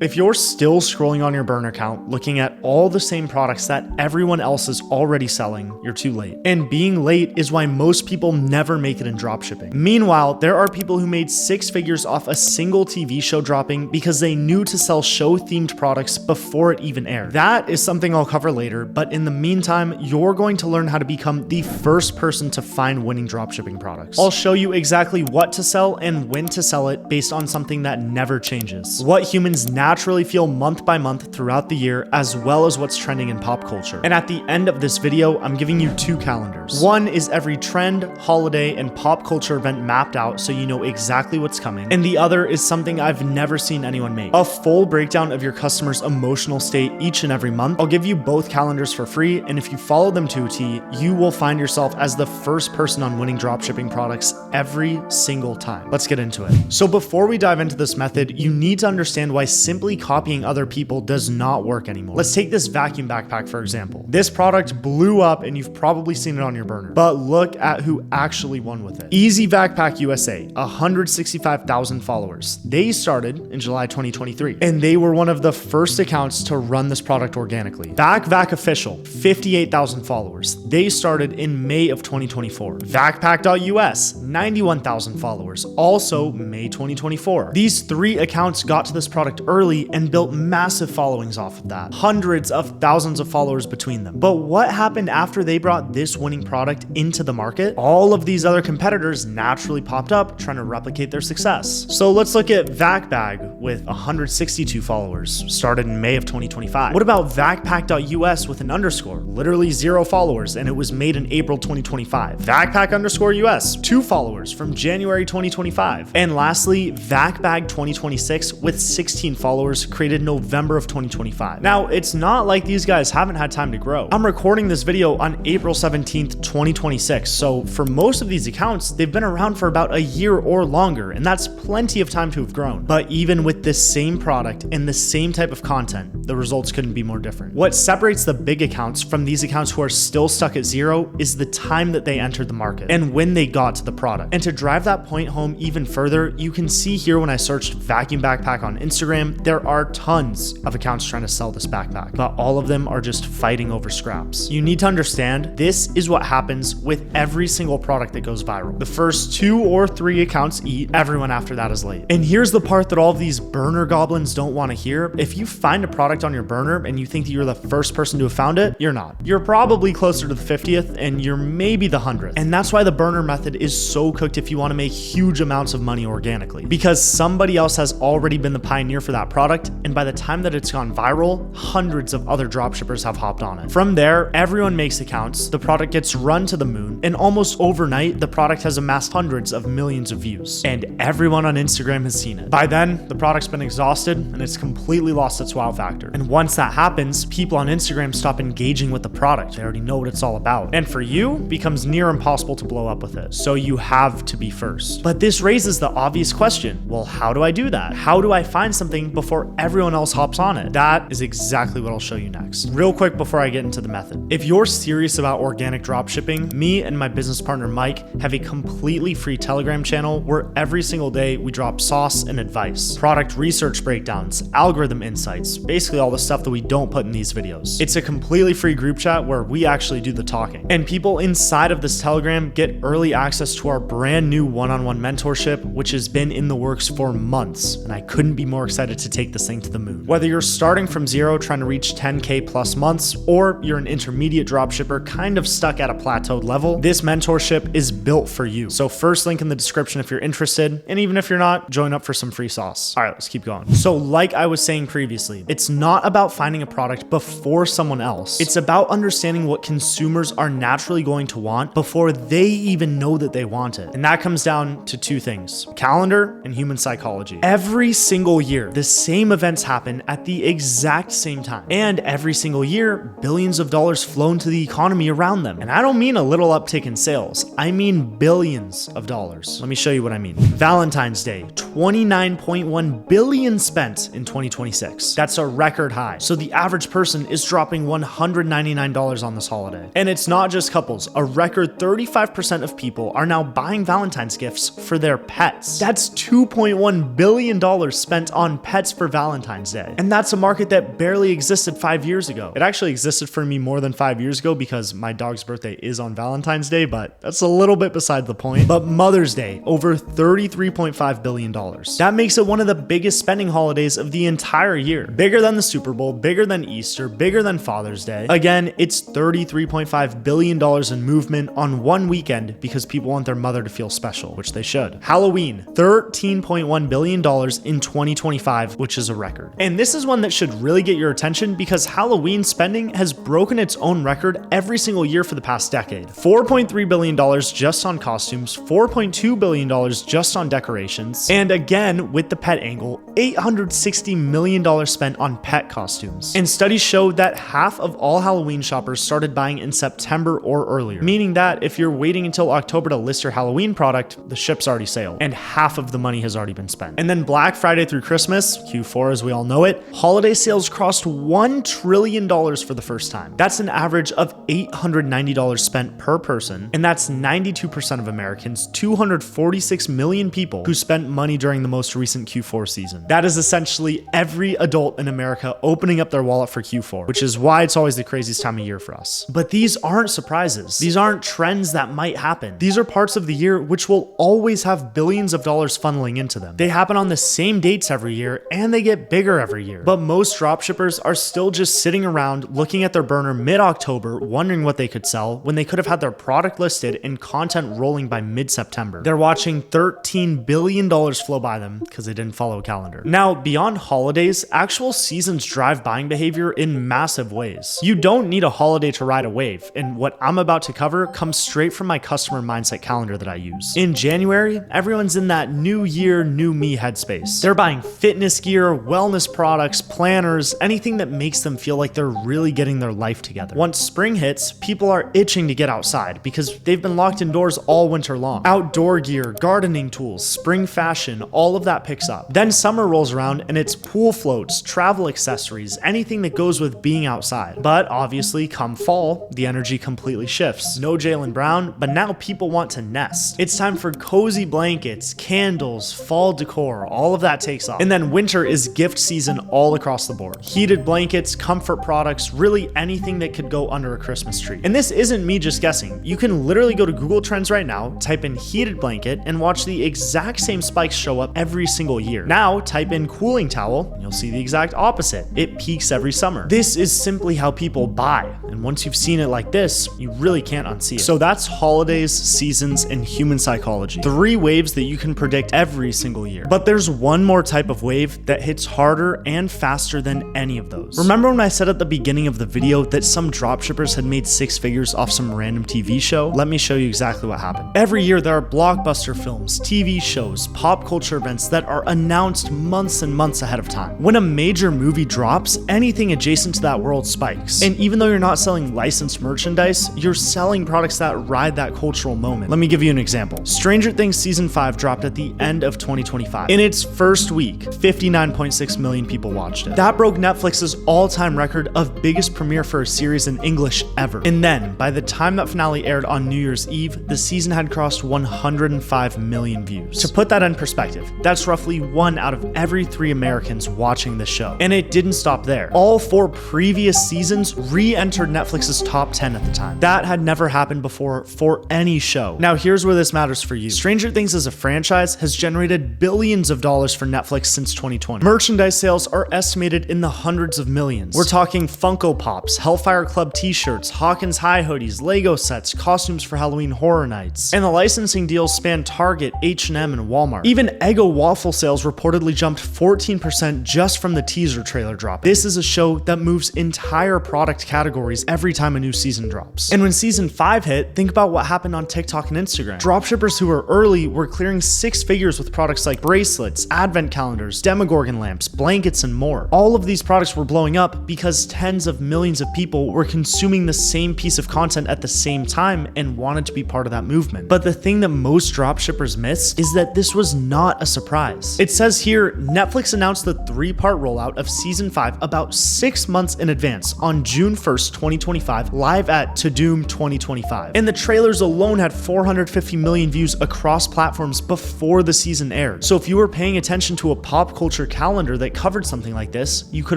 If you're still scrolling on your burner account, looking at all the same products that everyone else is already selling, you're too late. And being late is why most people never make it in dropshipping. Meanwhile, there are people who made 6 figures off a single TV show dropping because they knew to sell show-themed products before it even aired. That is something I'll cover later, but in the meantime, you're going to learn how to become the first person to find winning dropshipping products. I'll show you exactly what to sell and when to sell it based on something that never changes. What humans naturally feel month by month throughout the year, as well as what's trending in pop culture. And at the end of this video, I'm giving you 2 calendars. One is every trend, holiday, and pop culture event mapped out so you know exactly what's coming. And the other is something I've never seen anyone make. A full breakdown of your customer's emotional state each and every month. I'll give you both calendars for free, and if you follow them to a T, you will find yourself as the first person on winning dropshipping products every single time. Let's get into it. So before we dive into this method, you need to understand why simply copying other people does not work anymore. Let's take this vacuum backpack for example. This product blew up and you've probably seen it on your burner, but look at who actually won with it. Easy Backpack USA, 165,000 followers. They started in July 2023, and they were one of the first accounts to run this product organically. BackVac Official, 58,000 followers. They started in May of 2024. Backpack.us, 91,000 followers, also May 2024. These 3 accounts got to this product early and built massive followings off of that. Hundreds of thousands of followers between them. But what happened after they brought this winning product into the market? All of these other competitors naturally popped up trying to replicate their success. So let's look at VacBag with 162 followers, started in May of 2025. What about Backpack.us with an underscore, literally 0 followers, and it was made in April 2025. Backpack_US, 2 followers from January 2025. And lastly, VacBag 2026 with 16 followers, created November of 2025. Now, it's not like these guys haven't had time to grow. I'm recording this video on April 17th, 2026. So for most of these accounts, they've been around for about a year or longer, and that's plenty of time to have grown. But even with the same product and the same type of content, the results couldn't be more different. What separates the big accounts from these accounts who are still stuck at 0 is the time that they entered the market and when they got to the product. And to drive that point home even further, you can see here when I searched vacuum backpack on Instagram, there are tons of accounts trying to sell this backpack, but all of them are just fighting over scraps. You need to understand this is what happens with every single product that goes viral. The first 2 or 3 accounts eat, everyone after that is late. And here's the part that all of these burner goblins don't want to hear. If you find a product on your burner and you think that you're the first person to have found it, you're not. You're probably closer to the 50th and you're maybe the 100th. And that's why the burner method is so cooked if you want to make huge amounts of money organically, because somebody else has already been the pioneer for that product, and by the time that it's gone viral, hundreds of other dropshippers have hopped on it. From there, everyone makes accounts, the product gets run to the moon, and almost overnight, the product has amassed hundreds of millions of views, and everyone on Instagram has seen it. By then, the product's been exhausted and it's completely lost its wow factor. And once that happens, people on Instagram stop engaging with the product. They already know what it's all about. And for you, it becomes near impossible to blow up with it. So you have to be first. But this raises the obvious question, well, how do I do that? How do I find something before everyone else hops on it? That is exactly what I'll show you next. Real quick before I get into the method. If you're serious about organic dropshipping, me and my business partner Mike have a completely free Telegram channel where every single day we drop sauce and advice, product research breakdowns, algorithm insights, basically all the stuff that we don't put in these videos. It's a completely free group chat where we actually do the talking. And people inside of this Telegram get early access to our brand new one-on-one mentorship, which has been in the works for months. And I couldn't be more excited to take this thing to the moon. Whether you're starting from 0 trying to reach 10K plus months, or you're an intermediate dropshipper kind of stuck at a plateaued level, this mentorship is built for you. So first link in the description if you're interested, and even if you're not, join up for some free sauce. All right, let's keep going. So like I was saying previously, it's not about finding a product before someone else. It's about understanding what consumers are naturally going to want before they even know that they want it. And that comes down to 2 things: calendar and human psychology. Every single year, the same events happen at the exact same time. And every single year, billions of dollars flow into the economy around them. And I don't mean a little uptick in sales. I mean billions of dollars. Let me show you what I mean. Valentine's Day, 29.1 billion spent in 2026. That's a record high. So the average person is dropping $199 on this holiday. And it's not just couples. A record 35% of people are now buying Valentine's gifts for their pets. That's $2.1 billion spent on pets pets for Valentine's Day. And that's a market that barely existed 5 years ago. It actually existed for me more than 5 years ago because my dog's birthday is on Valentine's Day, but that's a little bit beside the point. But Mother's Day, over $33.5 billion. That makes it one of the biggest spending holidays of the entire year. Bigger than the Super Bowl, bigger than Easter, bigger than Father's Day. Again, it's $33.5 billion in movement on one weekend because people want their mother to feel special, which they should. Halloween, $13.1 billion in 2025, which is a record. And this is one that should really get your attention because Halloween spending has broken its own record every single year for the past decade. $4.3 billion just on costumes, $4.2 billion just on decorations, and again, with the pet angle, $860 million spent on pet costumes. And studies show that half of all Halloween shoppers started buying in September or earlier, meaning that if you're waiting until October to list your Halloween product, the ship's already sailed, and half of the money has already been spent. And then Black Friday through Christmas, Q4 as we all know it, holiday sales crossed $1 trillion for the first time. That's an average of $890 spent per person, and that's 92% of Americans, 246 million people who spent money during the most recent Q4 season. That is essentially every adult in America opening up their wallet for Q4, which is why it's always the craziest time of year for us. But these aren't surprises. These aren't trends that might happen. These are parts of the year which will always have billions of dollars funneling into them. They happen on the same dates every year, and they get bigger every year. But most dropshippers are still just sitting around looking at their burner mid-October, wondering what they could sell when they could have had their product listed and content rolling by mid-September. They're watching $13 billion flow by them because they didn't follow a calendar. Now, beyond holidays, actual seasons drive buying behavior in massive ways. You don't need a holiday to ride a wave, and what I'm about to cover comes straight from my customer mindset calendar that I use. In January, everyone's in that new year, new me headspace. They're buying fitness gear, wellness products, planners, anything that makes them feel like they're really getting their life together. Once spring hits, people are itching to get outside because they've been locked indoors all winter long. Outdoor gear, gardening tools, spring fashion, all of that picks up. Then summer rolls around and it's pool floats, travel accessories, anything that goes with being outside. But obviously, come fall, the energy completely shifts. No Jaylen Brown, but now people want to nest. It's time for cozy blankets, candles, fall decor, all of that takes off. And then winter is gift season all across the board. Heated blankets, comfort products, really anything that could go under a Christmas tree. And this isn't me just guessing. You can literally go to Google Trends right now, type in heated blanket, and watch the exact same spikes show up every single year. Now, type in cooling towel, and you'll see the exact opposite. It peaks every summer. This is simply how people buy. And once you've seen it like this, you really can't unsee it. So that's holidays, seasons, and human psychology. 3 waves that you can predict every single year. But there's one more type of wave that hits harder and faster than any of those. Remember when I said at the beginning of the video that some dropshippers had made 6 figures off some random TV show? Let me show you exactly what happened. Every year there are blockbuster films, TV shows, pop culture events that are announced months and months ahead of time. When a major movie drops, anything adjacent to that world spikes. And even though you're not selling licensed merchandise, you're selling products that ride that cultural moment. Let me give you an example. Stranger Things Season 5 dropped at the end of 2025. In its first week, 59.6 million people watched it. That broke Netflix's all-time record of biggest premiere for a series in English ever. And then, by the time that finale aired on New Year's Eve, the season had crossed 105 million views. To put that in perspective, that's roughly 1 out of every 3 Americans watching the show. And it didn't stop there. All 4 previous seasons re-entered Netflix's top 10 at the time. That had never happened before for any show. Now here's where this matters for you. Stranger Things as a franchise has generated billions of dollars for Netflix since 2020. Merchandise sales are estimated in the hundreds of millions. We're talking Funko Pops, Hellfire Club t-shirts, Hawkins High hoodies, Lego sets, costumes for Halloween Horror Nights. And the licensing deals span Target, H&M, and Walmart. Even Eggo waffle sales reportedly jumped 14% just from the teaser trailer drop. This is a show that moves entire product categories every time a new season drops. And when season 5 hit, think about what happened on TikTok and Instagram. Dropshippers who were early were clearing 6 figures with products like bracelets, advent calendars, Demogorgon lamps, blankets, and more. All of these products were blowing up because tens of millions of people were consuming the same piece of content at the same time and wanted to be part of that movement. But the thing that most dropshippers miss is that this was not a surprise. It says here here, Netflix announced the 3-part rollout of season 5 about 6 months in advance on June 1st, 2025, live at To Doom 2025. And the trailers alone had 450 million views across platforms before the season aired. So if you were paying attention to a pop culture calendar that covered something like this, you could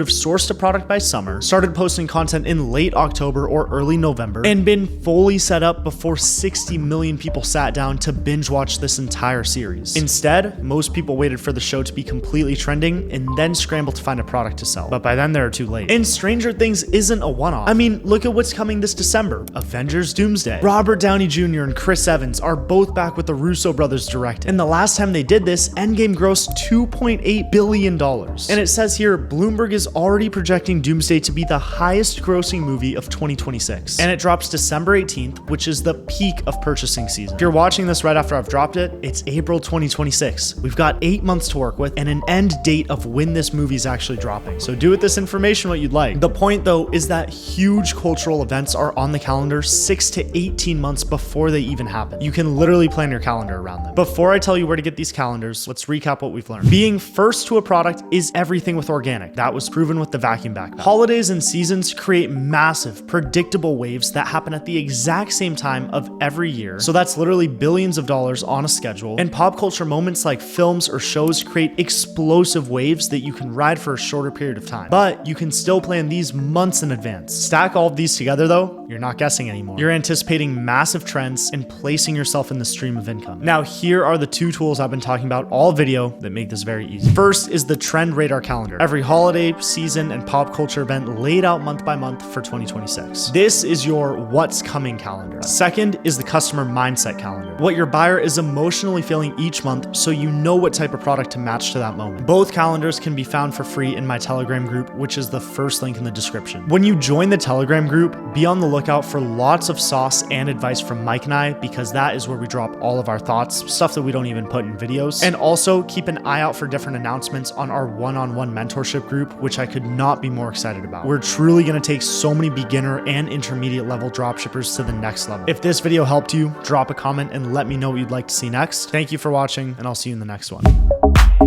have sourced a product by summer, started posting content in late October or early November, and been fully set up before 60 million people sat down to binge watch this entire series. Instead, most people waited for the show to be completely trending and then scrambled to find a product to sell. But by then they're too late. And Stranger Things isn't a one-off. I mean, look at what's coming this December. Avengers Doomsday. Robert Downey Jr. and Chris Evans are both back with the Russo brothers directing. And the last time they did this, Endgame grossed $2.8 billion. And it says here, Bloomberg is already projecting Doomsday to be the highest grossing movie of 2026. And it drops December 18th, which is the peak of purchasing season. If you're watching this right after I've dropped it, it's April 2026. We've got 8 months to work with and an end date of when this movie is actually dropping. So do with this information what you'd like. The point though is that huge cultural events are on the calendar 6 to 18 months before they even happen. You can literally plan your calendar around them. Before I tell you where to get these calendars, let's recap what we've learned. Being first to a product is everything with organic. That was proven with the vacuum backpack. Holidays and seasons create massive, predictable waves that happen at the exact same time of every year. So that's literally billions of dollars on a schedule. And pop culture moments like films or shows create explosive waves that you can ride for a shorter period of time. But you can still plan these months in advance. Stack all of these together though, you're not guessing anymore. You're anticipating massive trends and placing yourself in the stream of income. Now here are the 2 tools I've been talking about all video that make this very easy. First is the Trend Radar calendar. Every holiday, season, and pop culture event laid out month by month for 2026. This is your what's coming calendar. Second is the customer mindset calendar. What your buyer is emotionally feeling each month so you know what type of product to match to that moment. Both calendars can be found for free in my Telegram group, which is the first link in the description. When you join the Telegram group, be on the lookout for lots of sauce and advice from Mike and I, because that is where we drop all of our thoughts, stuff that we don't even put in videos. And also keep an eye out for different announcements on our one-on-one mentorship group, which I could not be more excited about. We're truly going to take so many beginner and intermediate level dropshippers to the next level. If this video helped you, drop a comment and let me know what you'd like to see next. Thank you for watching, and I'll see you in the next one.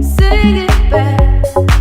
Sing it back.